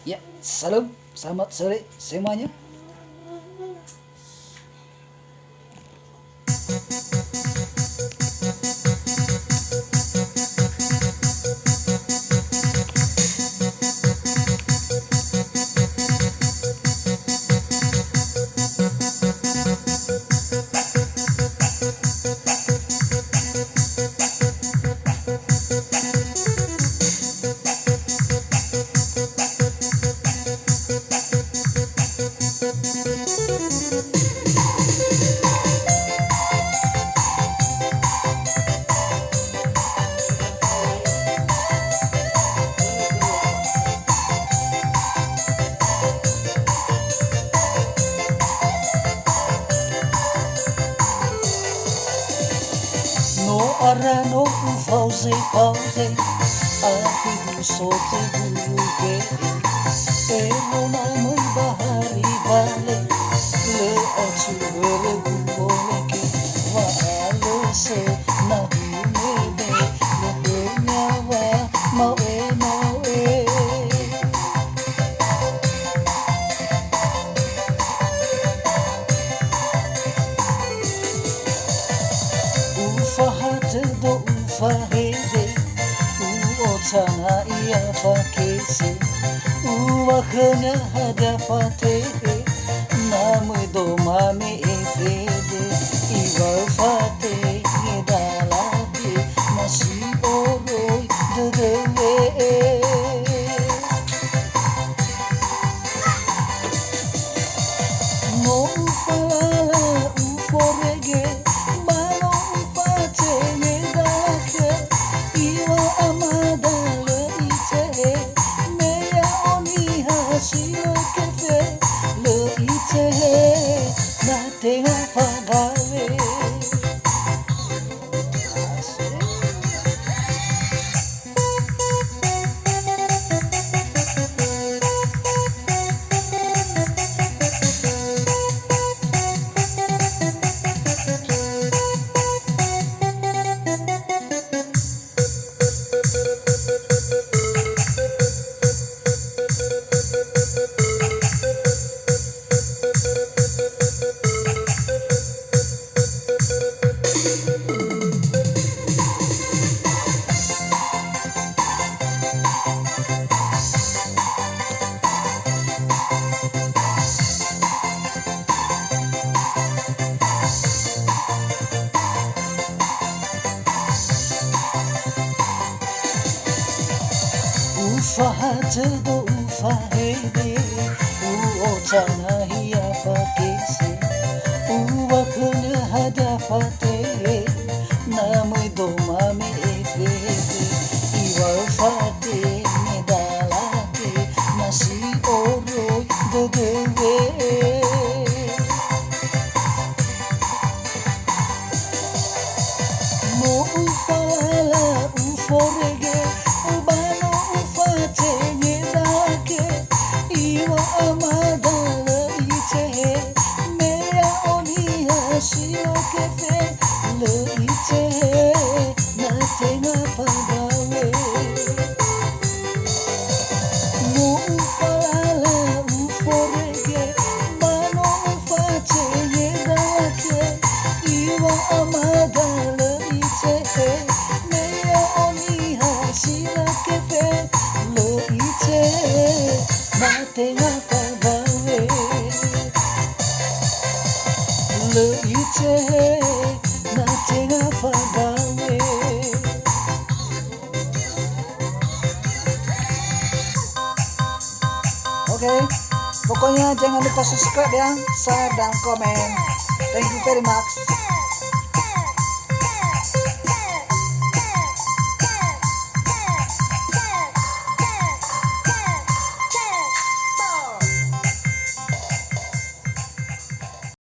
Ya, salam, selamat sore semuanya. No ara no pause pause Ati busote buluke Ero namai bahari bale Le achu beregu boleke Wa alo se nahi mede Le nyawa mau e Ufahate do ufahede Uotana ia fakese Uwakanya hadapate Namai do mami efede Iwafate ngedalade Nasi oroi dedewe No ufalala uforege Balo ufate ngedake Iwa amada le ite Meya oni hashio kefe Le ite na tenga pagawe Ufahate do ufahede Uotana hia fakese Uwakanya hadapate Namai do mami efede Iwafate ngedalate Nasi oroi dedewe No ufala uforege Ubano ufate ngedake Iwa amada le ite Meya oni hashio kefe Le ite na tenga pagawe No ufala uforege Bano ufate ngedake Iwa amada le ite Meya oni hashio kefe Le ite na tenga pagawe Le ite na tenga pagawe Oke, pokoknya jangan lupa subscribe ya, share dan komen. Thank you very much.